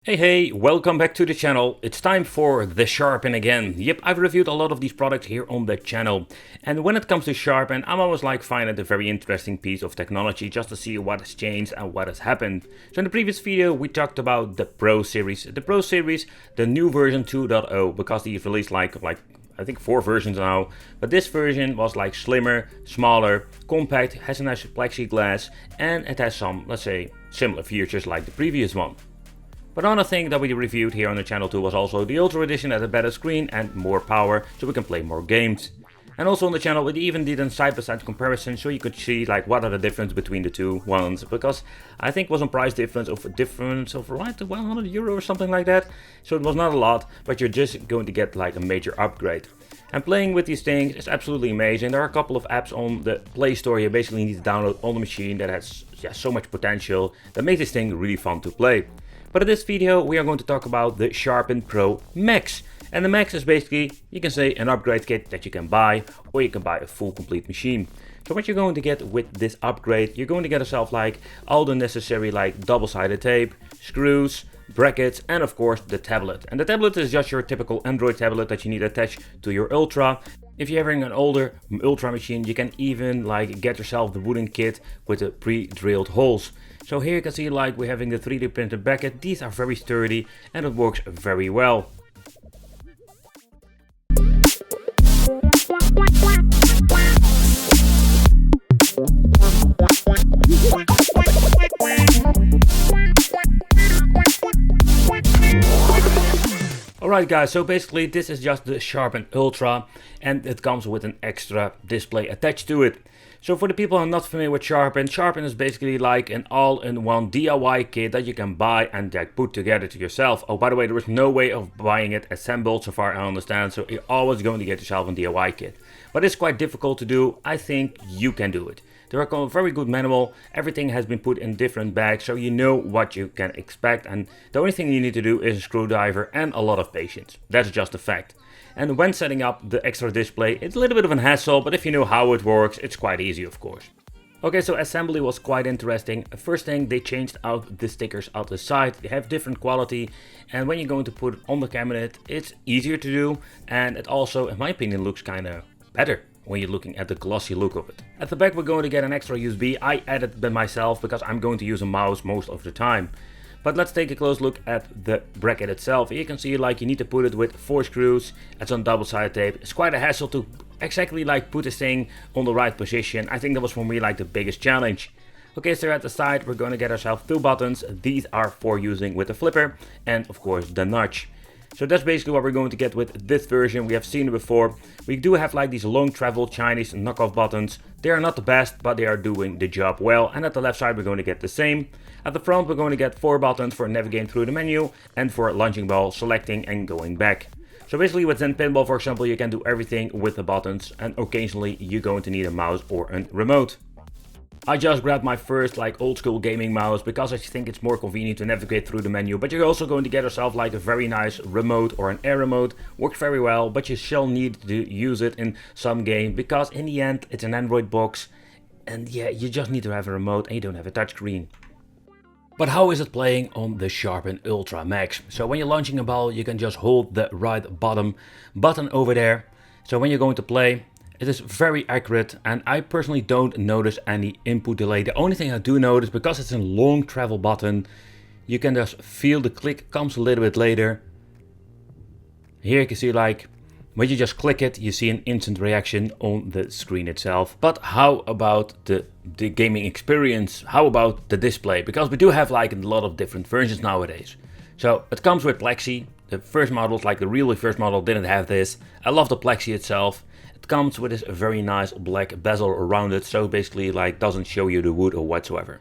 Hey, welcome back to the channel. It's time for the Sharpen again. Yep, I've reviewed a lot of these products here on the channel. And when it comes to Sharpen, I'm always find it a very interesting piece of technology just to see what has changed and what has happened. So in the previous video, we talked about the Pro series. The Pro series, the new version 2.0, because they've released I think 4 versions now, but this version was slimmer, smaller, compact, has a nice plexiglass, and it has some, let's say, similar features like the previous one. But another thing that we reviewed here on the channel too was also the Ultra Edition at a better screen and more power, so we can play more games. And also on the channel we even did a side-by-side comparison, so you could see what are the difference between the two ones, because I think it was a price difference of right 100 euro or something like that. So it was not a lot, but you're just going to get a major upgrade. And playing with these things is absolutely amazing. There are a couple of apps on the Play Store you basically need to download on the machine that has so much potential that makes this thing really fun to play. But in this video we are going to talk about the Sharpen Pro Max. And the Max is basically, you can say, an upgrade kit that you can buy, or you can buy a full complete machine. So what you're going to get with this upgrade, you're going to get yourself all the necessary double-sided tape, screws, brackets, and of course the tablet. And the tablet is just your typical Android tablet that you need to attach to your Ultra. If you're having an older Ultra machine, you can even get yourself the wooden kit with the pre-drilled holes. So here you can see we're having the 3D printed bracket. These are very sturdy and it works very well. Alright guys, so basically this is just the Sharpen Ultra and it comes with an extra display attached to it. So for the people who are not familiar with Sharpen, Sharpen is basically an all-in-one DIY kit that you can buy and put together to yourself. Oh, by the way, there is no way of buying it assembled so far I understand, so you're always going to get yourself a DIY kit. But it's quite difficult to do. I think you can do it. There are a very good manual, everything has been put in different bags so you know what you can expect, and the only thing you need to do is a screwdriver and a lot of patience. That's just a fact. And when setting up the extra display, it's a little bit of an hassle, but if you know how it works, it's quite easy of course. Okay, so assembly was quite interesting. First thing, they changed out the stickers out the side. They have different quality, and when you're going to put it on the cabinet, it's easier to do, and it also, in my opinion, looks kind of better when you're looking at the glossy look of it. At the back we're going to get an extra USB. I added them myself because I'm going to use a mouse most of the time. But let's take a close look at the bracket itself. You can see you need to put it with 4 screws. It's on double-sided tape. It's quite a hassle to exactly put this thing on the right position. I think that was for me the biggest challenge. Okay, so at the side we're going to get ourselves 2 buttons. These are for using with the flipper and of course the notch. So that's basically what we're going to get with this version. We have seen it before. We do have these long travel Chinese knockoff buttons. They are not the best, but they are doing the job well. And at the left side we're going to get the same. At the front we're going to get 4 buttons for navigating through the menu and for launching ball, selecting and going back. So basically with Zen Pinball, for example, you can do everything with the buttons, and occasionally you're going to need a mouse or a remote. I just grabbed my first old school gaming mouse because I think it's more convenient to navigate through the menu, but you're also going to get yourself a very nice remote or an air remote. Works very well, but you shall need to use it in some game because in the end it's an Android box and yeah, you just need to have a remote and you don't have a touchscreen. But how is it playing on the Sharpen Ultra Max? So when you're launching a ball, you can just hold the right bottom button over there. So when you're going to play, it is very accurate, and I personally don't notice any input delay. The only thing I do notice, because it's a long travel button, you can just feel the click comes a little bit later. Here you can see when you just click it, you see an instant reaction on the screen itself. But how about the gaming experience? How about the display? Because we do have a lot of different versions nowadays. So it comes with Plexi. The first models, the really first model, didn't have this. I love the Plexi itself. It comes with this very nice black bezel around it, so basically doesn't show you the wood or whatsoever.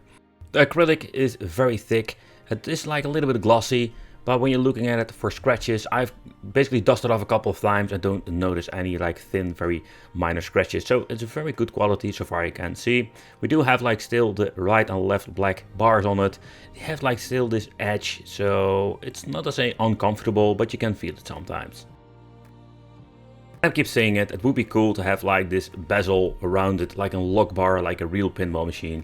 The acrylic is very thick. It is a little bit glossy, but when you're looking at it for scratches, I've basically dusted off a couple of times and don't notice any thin, very minor scratches. So it's a very good quality so far you can see. We do have still the right and left black bars on it. They have still this edge, so it's not to say uncomfortable, but you can feel it sometimes. I keep saying it, it would be cool to have this bezel around it, like a lock bar, like a real pinball machine.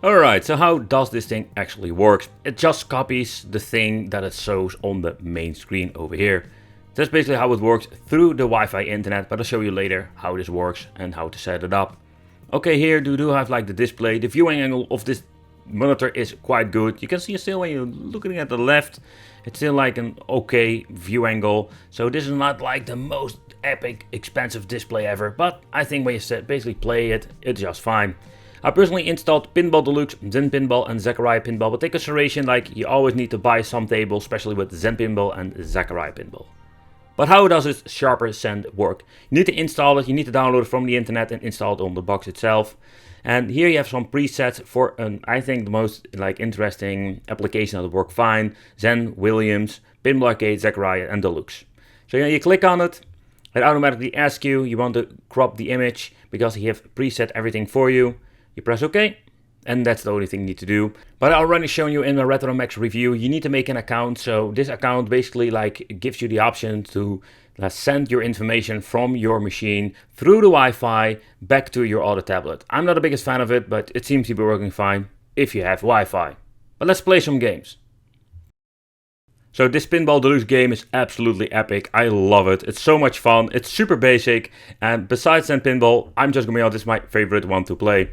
Alright, so how does this thing actually work? It just copies the thing that it shows on the main screen over here. That's basically how it works through the Wi-Fi internet, but I'll show you later how this works and how to set it up. Okay, here you do have like the display. The viewing angle of this monitor is quite good. You can see still when you're looking at the left, it's still like an okay view angle. So this is not like the most epic expensive display ever, but I think when you basically play it, it's just fine. I personally installed Pinball Deluxe, Zen Pinball and Zaccaria Pinball, but take consideration like you always need to buy some tables, especially with Zen Pinball and Zaccaria Pinball. But how does this Sharper Send work? You need to install it, you need to download it from the internet and install it on the box itself. And here you have some presets for I think the most interesting application that work fine. Zen, Williams, Pinball Arcade, Zaccaria and Deluxe. So you click on it, it automatically asks you want to crop the image because you have preset everything for you. You press OK, and that's the only thing you need to do. But I already shown you in the RetroMax review, you need to make an account. So this account basically gives you the option to send your information from your machine through the Wi-Fi back to your other tablet. I'm not the biggest fan of it, but it seems to be working fine if you have Wi-Fi. But let's play some games. So this Pinball Deluxe game is absolutely epic. I love it. It's so much fun. It's super basic. And besides Zen Pinball, I'm just gonna be honest, this is my favorite one to play.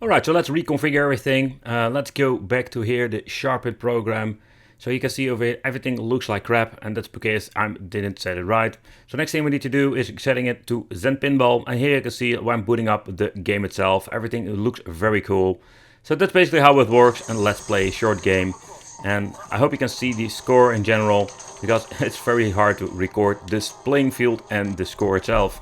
Alright, so let's reconfigure everything. Let's go back to here, the Sharpin program. So you can see over here, everything looks like crap, and that's because I didn't set it right. So next thing we need to do is setting it to Zen Pinball. And here you can see when I'm booting up the game itself, everything looks very cool. So that's basically how it works, and let's play a short game. And I hope you can see the score in general, because it's very hard to record this playing field and the score itself.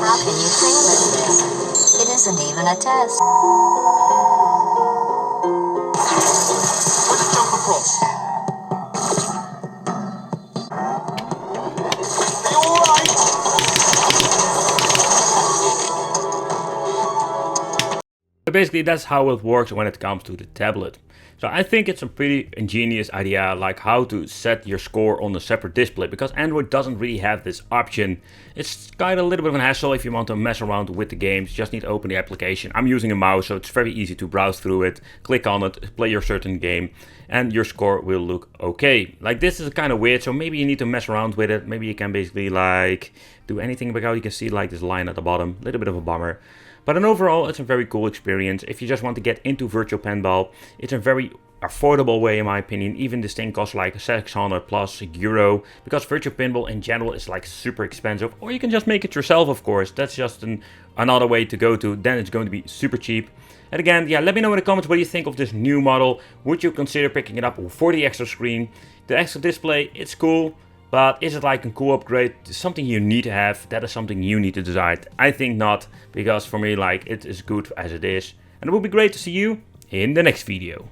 How can you fail at this? It isn't even a test. Let's jump across. Are you alright? But basically that's how it works when it comes to the tablet. So I think it's a pretty ingenious idea, like how to set your score on a separate display, because Android doesn't really have this option. It's kind of a little bit of an hassle if you want to mess around with the games. You just need to open the application. I'm using a mouse, so it's very easy to browse through it, click on it, play your certain game, and your score will look okay. Like this is kind of weird, so maybe you need to mess around with it. Maybe you can basically like do anything about it. You can see like this line at the bottom, a little bit of a bummer. But in overall, it's a very cool experience. If you just want to get into virtual pinball, it's a very affordable way in my opinion. Even this thing costs like 600 plus euro, because virtual pinball in general is like super expensive. Or you can just make it yourself, of course. That's just another way to go to. Then it's going to be super cheap. And again, yeah, let me know in the comments what you think of this new model. Would you consider picking it up for the extra screen? The extra display, it's cool. But is it like a cool upgrade? Something you need to have? That is something you need to decide. I think not, because for me, like, it is good as it is. And it would be great to see you in the next video.